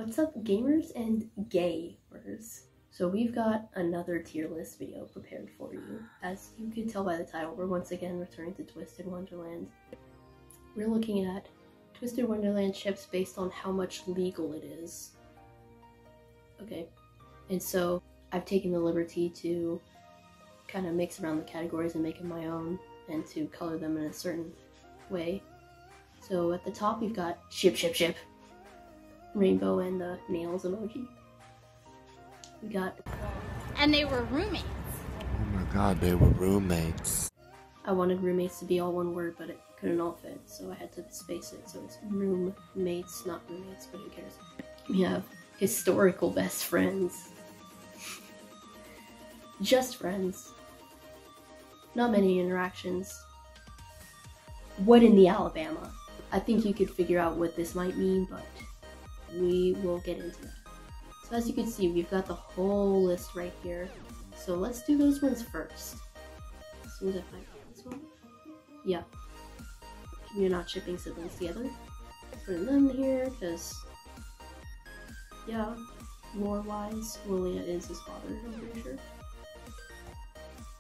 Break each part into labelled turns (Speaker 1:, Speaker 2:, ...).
Speaker 1: What's up, gamers and gamers? So we've got another tier list video prepared for you. As you can tell by the title, we're once again returning to Twisted Wonderland. We're looking at Twisted Wonderland ships based on how much legal it is. Okay, and so I've taken the liberty to kind of mix around the categories and make them my own, and to color them in a certain way. So at the top we've got ship, rainbow and the nails emoji. We got...
Speaker 2: And they were roommates.
Speaker 3: Oh my god, they were roommates.
Speaker 1: I wanted roommates to be all one word, but it couldn't all fit, so I had to space it, so it's roommates, not roommates, but who cares. We have historical best friends. Just friends. Not many interactions. What in the Alabama? I think you could figure out what this might mean, but we will get into that. So as you can see, we've got the whole list right here. So let's do those ones first. As soon as I find this one. Yeah. You're not shipping siblings together. Put them here, because, yeah, lore-wise, Lilia is his father, I'm pretty sure.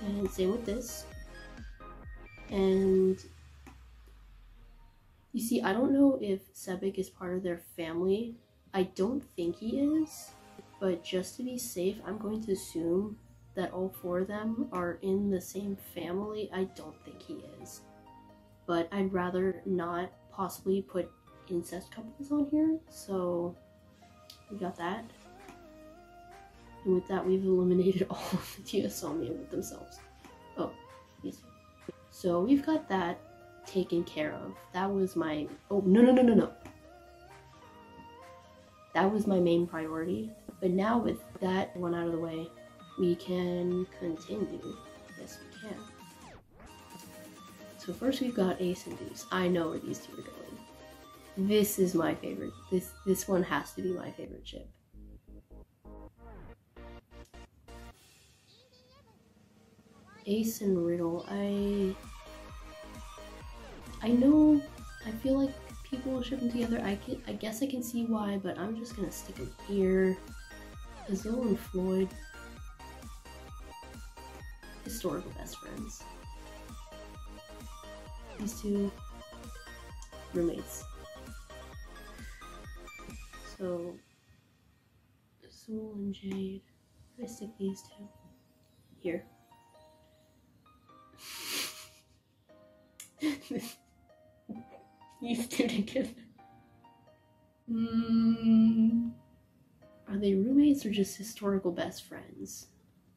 Speaker 1: And same with this. And you see, I don't know if Sebek is part of their family. I don't think he is, but just to be safe, I'm going to assume that all four of them are in the same family. I don't think he is, but I'd rather not possibly put incest couples on here, so we got that. And with that, we've eliminated all of the Tiasomia with themselves. Oh, yes. So we've got that taken care of. That was my... Oh, no. That was my main priority. But now with that one out of the way, we can continue. Yes, we can. So first we've got Ace and Deuce. I know where these two are going. This is my favorite. This one has to be my favorite ship. Ace and Riddle, I know, I feel like people will ship them together. I guess I can see why, but I'm just gonna stick them here. Azul and Floyd, historical best friends. These two, roommates. So, Azul and Jade, I'm gonna stick these two here. These two together. Are they roommates or just historical best friends?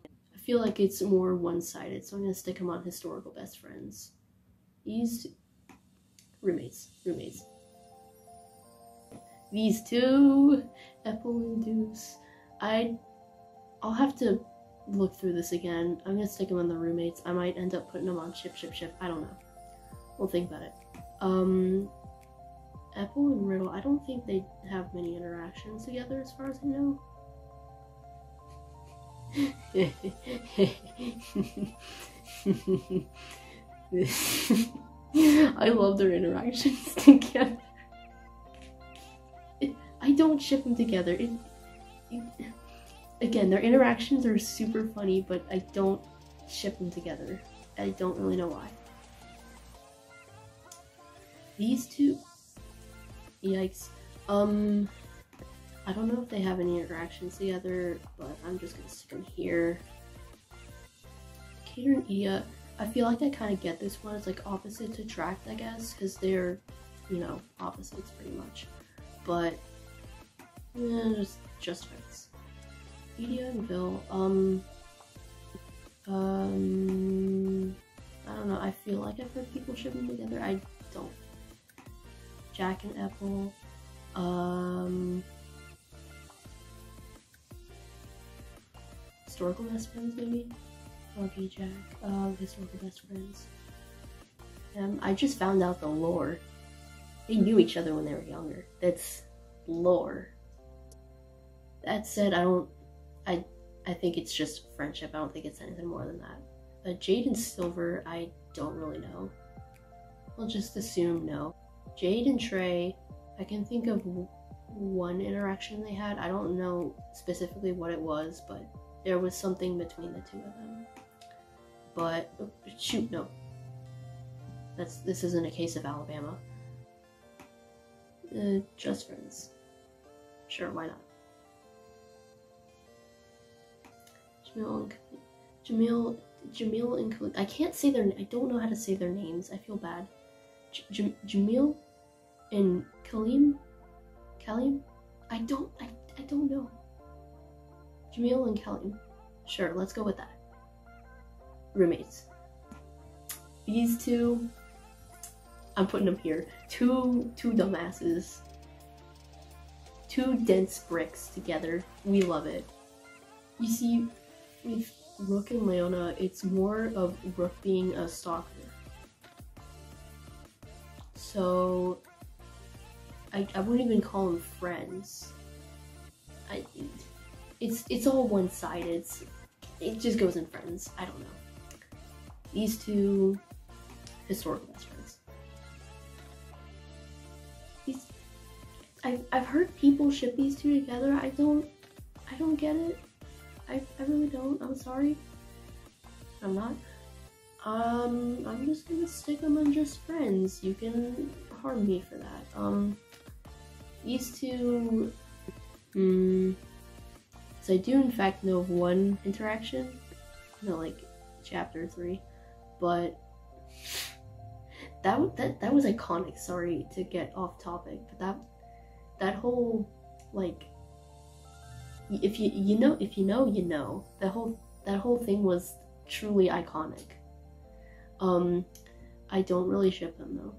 Speaker 1: I feel like it's more one-sided, so I'm gonna stick them on historical best friends. These roommates. These two, Apple and Deuce. I'll have to look through this again. I'm gonna stick them on the roommates. I might end up putting them on ship. I don't know. We'll think about it. Apple and Riddle, I don't think they have many interactions together as far as I know. I love their interactions together. I don't ship them together. Again, their interactions are super funny, but I don't ship them together. I don't really know why. These two, yikes. I don't know if they have any interactions together, but I'm just gonna stick them here. Kater and Iya, I feel like I kind of get this one. It's like opposites attract, I guess, because they're, you know, opposites pretty much. But, yeah, just friends. Edie and Bill, I don't know, I feel like I've heard people ship them together. I don't. Jack and Apple, historical best friends maybe? Okay, Jack, historical best friends. I just found out the lore. They knew each other when they were younger. That's lore. That said, I think it's just friendship. I don't think it's anything more than that. Jade and Silver, I don't really know. I'll just assume no. Jade and Trey, I can think of one interaction they had. I don't know specifically what it was, but there was something between the two of them. But shoot, no. This isn't a case of Alabama. Just friends. Sure, why not? Jamil and Khalid. I can't say their. I don't know how to say their names. I feel bad. Jamil and Kalim. I don't know. Jamil and Kalim. Sure, let's go with that. Roommates. These two, I'm putting them here. Two dumbasses. Two dense bricks together. We love it. You see, with Rook and Leona, it's more of Rook being a stalker. So, I wouldn't even call them friends. It's all one-sided. It just goes in friends. I don't know. These two historical best friends. I've heard people ship these two together. I don't get it. I really don't. I'm sorry. I'm not. I'm just gonna stick them on just friends. You can harm me for that. These two, so I do in fact know of one interaction, like chapter 3, but that was iconic. Sorry to get off topic, but that whole, like, if you know, you know, that whole thing was truly iconic. I don't really ship them though.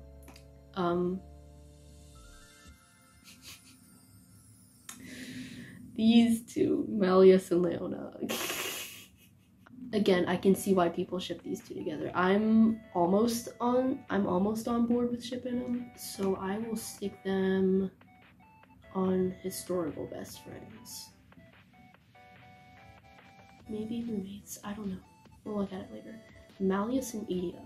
Speaker 1: These two, Malleus and Leona. Again, I can see why people ship these two together. I'm almost on board with shipping them, so I will stick them on historical best friends. Maybe roommates, I don't know. We'll look at it later. Malleus and Edea.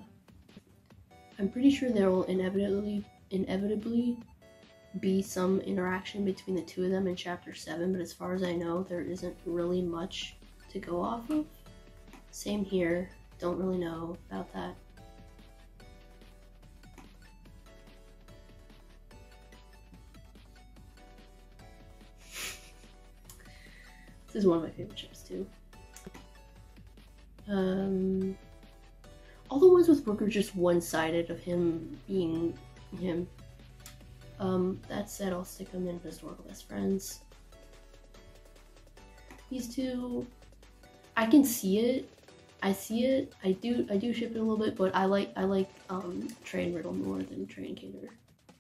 Speaker 1: I'm pretty sure there will inevitably be some interaction between the two of them in chapter 7, but as far as I know, there isn't really much to go off of. Same here, don't really know about that. This is one of my favorite ships too. All the ones with Rook are just one-sided of him being him. That said, I'll stick them in historical best friends. These two, I can see it. I see it. I do ship it a little bit, but I like Trey and Riddle more than Trey and Cater.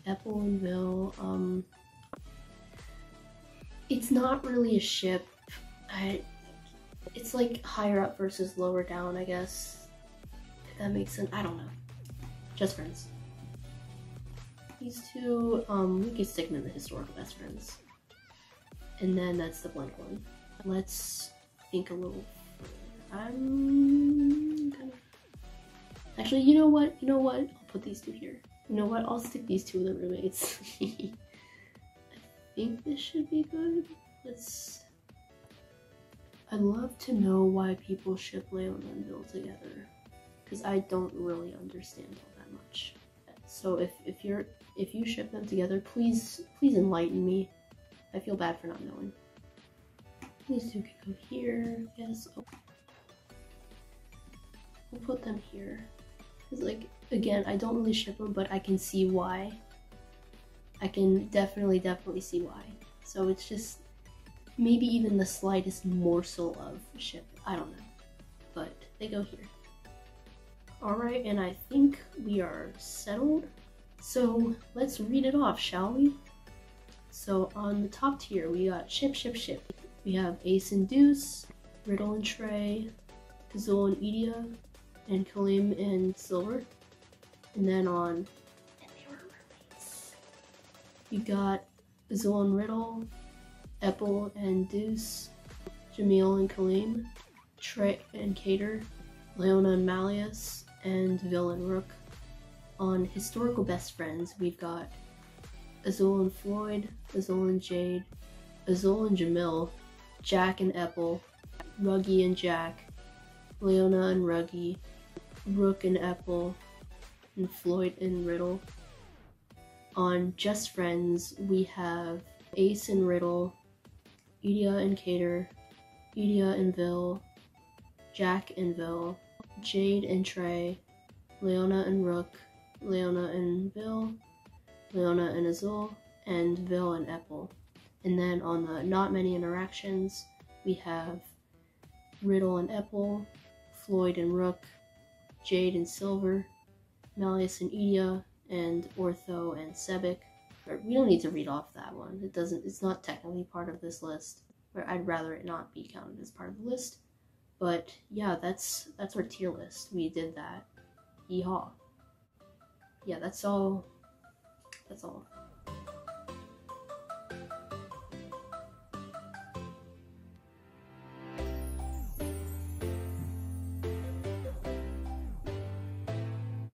Speaker 1: Epple and Vil. It's not really a ship. It's like higher up versus lower down, I guess. If that makes sense. I don't know. Just friends. These two, we can stick them in the historical best friends. And then that's the blank one. Let's think a little further. Actually, you know what? I'll put these two here. You know what? I'll stick these two with the roommates. I think this should be good. I'd love to know why people ship Leona and Bill together, because I don't really understand all that much. So if you ship them together, please enlighten me. I feel bad for not knowing. These two can go here. Yes. Oh. We'll put them here. Because, like, again, I don't really ship them, but I can see why. I can definitely see why. So it's just maybe even the slightest morsel of ship. I don't know. But they go here. Alright, and I think we are settled. So let's read it off, shall we? So on the top tier, we got ship. We have Ace and Deuce, Riddle and Trey, Azul and Edea, and Kalim and Silver. And then on, and they were roommates. You got Azul and Riddle, Epple and Deuce, Jamil and Kalim, Trey and Cater, Leona and Malleus, and Vil and Rook. On historical best friends, we've got Azul and Floyd, Azul and Jade, Azul and Jamil, Jack and Epple, Ruggy and Jack, Leona and Ruggy, Rook and Epple, and Floyd and Riddle. On Just Friends, we have Ace and Riddle, Edia and Cater, Edia and Vil, Jack and Vil, Jade and Trey, Leona and Rook, Leona and Vil, Leona and Azul, and Vil and Epple. And then on the Not Many Interactions, we have Riddle and Epple, Floyd and Rook, Jade and Silver, Malleus and Edia, and Ortho and Sebek. We don't need to read off that one. It's not technically part of this list. Or I'd rather it not be counted as part of the list. But yeah, that's our tier list. We did that. Yeehaw. Yeah, that's all. That's all.